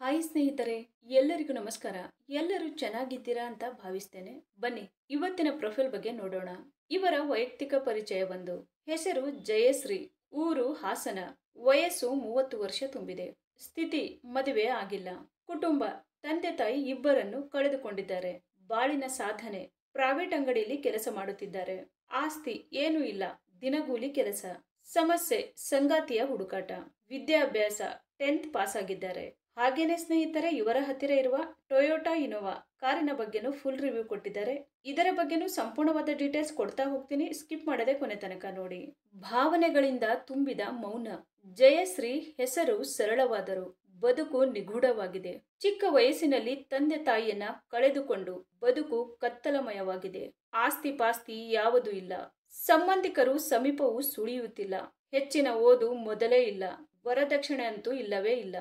Hi ಸ್ನೇಹಿತರೆ, ಎಲ್ಲರಿಗೂ ನಮಸ್ಕಾರ. ಎಲ್ಲರೂ ಚೆನ್ನಾಗಿದ್ದೀರಾ ಅಂತ ಭಾವಿಸ್ತೇನೆ. ಬನ್ನಿ ಇವತ್ತಿನ ಪ್ರೊಫೈಲ್ ಬಗ್ಗೆ ನೋಡೋಣ. ಇವರ ವೈಯಕ್ತಿಕ ಪರಿಚಯ ಬಂದು ಹೆಸರು ಜಯಶ್ರೀ, ಊರು ಹಾಸನ, ವಯಸ್ಸು 30 ವರ್ಷ ತುಂಬಿದೆ. ಸ್ಥಿತಿ ಮದುವೆ ಆಗಿಲ್ಲ. ಕುಟುಂಬ ತಂದೆ ತಾಯಿ ಇಬ್ಬರನ್ನು ಕಳೆದುಕೊಂಡಿದ್ದಾರೆ. ಬಾಳಿನ ಸಾಧನೆ ಪ್ರೈವೇಟ್ ಅಂಗಡಿಯಲ್ಲಿ ಕೆಲಸ ಮಾಡುತ್ತಿದ್ದಾರೆ. ಆಸ್ತಿ ಏನೂ ಇಲ್ಲ, ದಿನಗೂಲಿ ಕೆಲಸ. ಸಮಸ್ಯೆ ಸಂಗಾತಿಯ ಹುಡುಕಾಟ. ವಿದ್ಯಾಭ್ಯಾಸ 10th ಪಾಸ್ ಆಗಿದ್ದಾರೆ. ಹಾಗೇನೆ ಸ್ನೇಹಿತರೆ, ಇವರ ಹತ್ತಿರ ಇರುವ ಟೊಯೋಟಾ ಇನೋವಾ ಕಾರಿನ ಬಗ್ಗೆನೂ ಫುಲ್ ರಿವ್ಯೂ ಕೊಟ್ಟಿದ್ದಾರೆ. ಇದರ ಬಗ್ಗೆನೂ ಸಂಪೂರ್ಣವಾದ ಡೀಟೇಲ್ಸ್ ಕೊಡ್ತಾ ಹೋಗ್ತೀನಿ, ಸ್ಕಿಪ್ ಮಾಡದೆ ಕೊನೆ ತನಕ ನೋಡಿ. ಭಾವನೆಗಳಿಂದ ತುಂಬಿದ ಮೌನ. ಜಯಶ್ರೀ ಹೆಸರು ಸರಳವಾದರೂ ಬದುಕು ನಿಗೂಢವಾಗಿದೆ. ಚಿಕ್ಕ ವಯಸ್ಸಿನಲ್ಲಿ ತಂದೆ ತಾಯಿಯನ್ನ ಕಳೆದುಕೊಂಡು ಬದುಕು ಕತ್ತಲಮಯವಾಗಿದೆ. ಆಸ್ತಿ ಪಾಸ್ತಿ ಯಾವುದೂ ಇಲ್ಲ. ಸಂಬಂಧಿಕರು ಸಮೀಪವೂ ಸುಳಿಯುತ್ತಿಲ್ಲ. ಹೆಚ್ಚಿನ ಓದು ಮೊದಲೇ ಇಲ್ಲ. ವರದಕ್ಷಿಣೆ ಅಂತೂ ಇಲ್ಲವೇ ಇಲ್ಲ.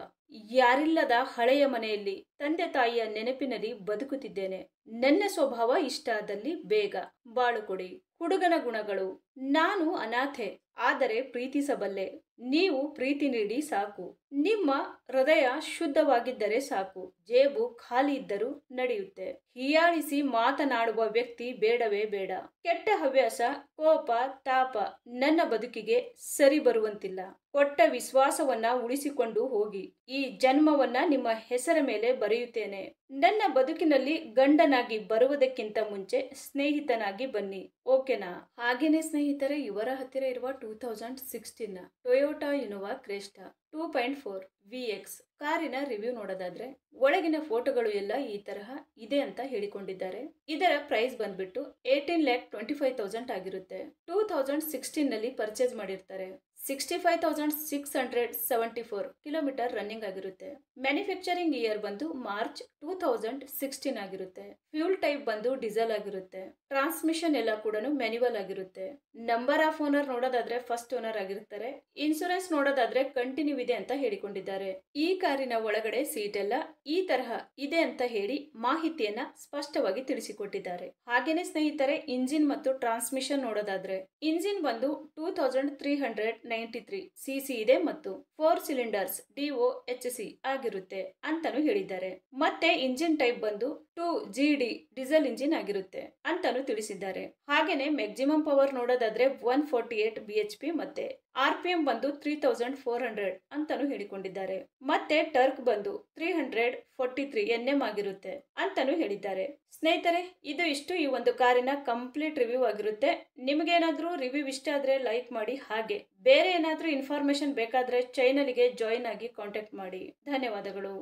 ಯಾರಿಲ್ಲದ ಹಳೆಯ ಮನೆಯಲ್ಲಿ ತಂದೆ ತಾಯಿಯ ನೆನಪಿನಲ್ಲಿ ಬದುಕುತ್ತಿದ್ದೇನೆ. ನನ್ನ ಸ್ವಭಾವ ಇಷ್ಟ ಆದಲ್ಲಿ ಬೇಗ ಬಾಳು ಕೊಡಿ. ಹುಡುಗನ ಗುಣಗಳು: ನಾನು ಅನಾಥೆ, ಆದರೆ ಪ್ರೀತಿಸಬಲ್ಲೆ. ನೀವು ಪ್ರೀತಿ ನೀಡಿ ಸಾಕು. ನಿಮ್ಮ ಹೃದಯ ಶುದ್ಧವಾಗಿದ್ದರೆ ಸಾಕು. ಜೇಬು ಖಾಲಿ ಇದ್ದರೂ ನಡೆಯುತ್ತೆ. ಹೀಯಾಳಿಸಿ ಮಾತನಾಡುವ ವ್ಯಕ್ತಿ ಬೇಡವೇ ಬೇಡ. ಕೆಟ್ಟ ಹವ್ಯಾಸ, ಕೋಪ, ತಾಪ ನನ್ನ ಬದುಕಿಗೆ ಸರಿ ಬರುವಂತಿಲ್ಲ. ಕೊಟ್ಟ ವಿಶ್ವಾಸವನ್ನ ಉಳಿಸಿಕೊಂಡು ಹೋಗಿ. ಈ ಜನ್ಮವನ್ನ ನಿಮ್ಮ ಹೆಸರ ಮೇಲೆ ಬರೆಯುತ್ತೇನೆ. ನನ್ನ ಬದುಕಿನಲ್ಲಿ ಗಂಡನಾಗಿ ಬರುವುದಕ್ಕಿಂತ ಮುಂಚೆ ಸ್ನೇಹಿತನಾಗಿ ಬನ್ನಿ, ಓಕೆನಾ? ಹಾಗೇನೆ ಸ್ನೇಹಿತರೆ, ಇವರ ಹತ್ತಿರ ಇರುವ 2016 ಟೊಯೋಟಾ ಇನೋವಾ ಕ್ರೆಸ್ಟಾ 2.4 VX ಕಾರಿನ ರಿವ್ಯೂ ನೋಡೋದಾದ್ರೆ, ಒಳಗಿನ ಫೋಟೋಗಳು ಎಲ್ಲ ಈ ತರಹ ಇದೆ ಅಂತ ಹೇಳಿಕೊಂಡಿದ್ದಾರೆ. ಇದರ ಪ್ರೈಸ್ ಬಂದ್ಬಿಟ್ಟು 18,25,000 ಆಗಿರುತ್ತೆ. 2016 ನಲ್ಲಿ ಪರ್ಚೇಸ್ ಮಾಡಿರ್ತಾರೆ. 65,674 ಕಿಲೋಮೀಟರ್ ರನ್ನಿಂಗ್ ಆಗಿರುತ್ತೆ. ಮ್ಯಾನುಫ್ಯಾಕ್ಚರಿಂಗ್ ಇಯರ್ ಬಂದು ಮಾರ್ಚ್ 2016 ಆಗಿರುತ್ತೆ. ಫ್ಯೂಲ್ ಟೈಪ್ ಬಂದು ಡೀಸೆಲ್ ಆಗಿರುತ್ತೆ. ಟ್ರಾನ್ಸ್ಮಿಷನ್ ಎಲ್ಲ ಕೂಡ ಮ್ಯಾನ್ಯುವಲ್ ಆಗಿರುತ್ತೆ. ನಂಬರ್ ಆಫ್ ಓನರ್ ನೋಡೋದಾದ್ರೆ ಫಸ್ಟ್ ಓನರ್ ಆಗಿರ್ತಾರೆ. ಇನ್ಸೂರೆನ್ಸ್ ನೋಡೋದಾದ್ರೆ ಕಂಟಿನ್ಯೂ ಇದೆ ಅಂತ ಹೇಳಿಕೊಂಡಿದ್ದಾರೆ. ಈ ಕಾರಿನ ಒಳಗಡೆ ಸೀಟ್ ಎಲ್ಲ ಈ ತರಹ ಇದೆ ಅಂತ ಹೇಳಿ ಮಾಹಿತಿಯನ್ನ ಸ್ಪಷ್ಟವಾಗಿ ತಿಳಿಸಿಕೊಟ್ಟಿದ್ದಾರೆ. ಹಾಗೇನೆ ಸ್ನೇಹಿತರೆ, ಇಂಜಿನ್ ಮತ್ತು ಟ್ರಾನ್ಸ್ಮಿಷನ್ ನೋಡೋದಾದ್ರೆ, ಇಂಜಿನ್ ಬಂದು 2393 cc ಇದೆ ಮತ್ತು 4 ಸಿಲಿಂಡರ್ಸ್ DOHC ಆಗಿರುತ್ತೆ ಅಂತಾನು ಹೇಳಿದ್ದಾರೆ. ಮತ್ತೆ ಇಂಜಿನ್ ಟೈಪ್ ಬಂದು 2GD ಡೀಸೆಲ್ ಇಂಜಿನ್ ಆಗಿರುತ್ತೆ ಅಂತಾನು ತಿಳಿಸಿದ್ದಾರೆ. ಹಾಗೇನೆ ಮ್ಯಾಕ್ಸಿಮಮ್ ಪವರ್ ನೋಡೋದಾದ್ರೆ 148 bhp ಮತ್ತೆ RPM ಬಂದು 3400 ಅಂತಾನು ಹೇಳಿಕೊಂಡಿದ್ದಾರೆ. ಮತ್ತೆ ಟರ್ಕ್ ಬಂದು 343 Nm ಆಗಿರುತ್ತೆ ಅಂತಾನು ಹೇಳಿದ್ದಾರೆ. ಸ್ನೇಹಿತರೆ, ಇದು ಇಷ್ಟು ಈ ಒಂದು ಕಾರಿನ ಕಂಪ್ಲೀಟ್ ರಿವ್ಯೂ ಆಗಿರುತ್ತೆ. ನಿಮಗೇನಾದ್ರೂ ರಿವ್ಯೂ ಇಷ್ಟ ಆದ್ರೆ ಲೈಕ್ ಮಾಡಿ. ಹಾಗೆ ಬೇರೆ ಏನಾದ್ರೂ ಇನ್ಫಾರ್ಮೇಶನ್ ಬೇಕಾದ್ರೆ ಚಾನೆಲ್ಗೆ ಜಾಯಿನ್ ಆಗಿ ಕಾಂಟ್ಯಾಕ್ಟ್ ಮಾಡಿ. ಧನ್ಯವಾದಗಳು.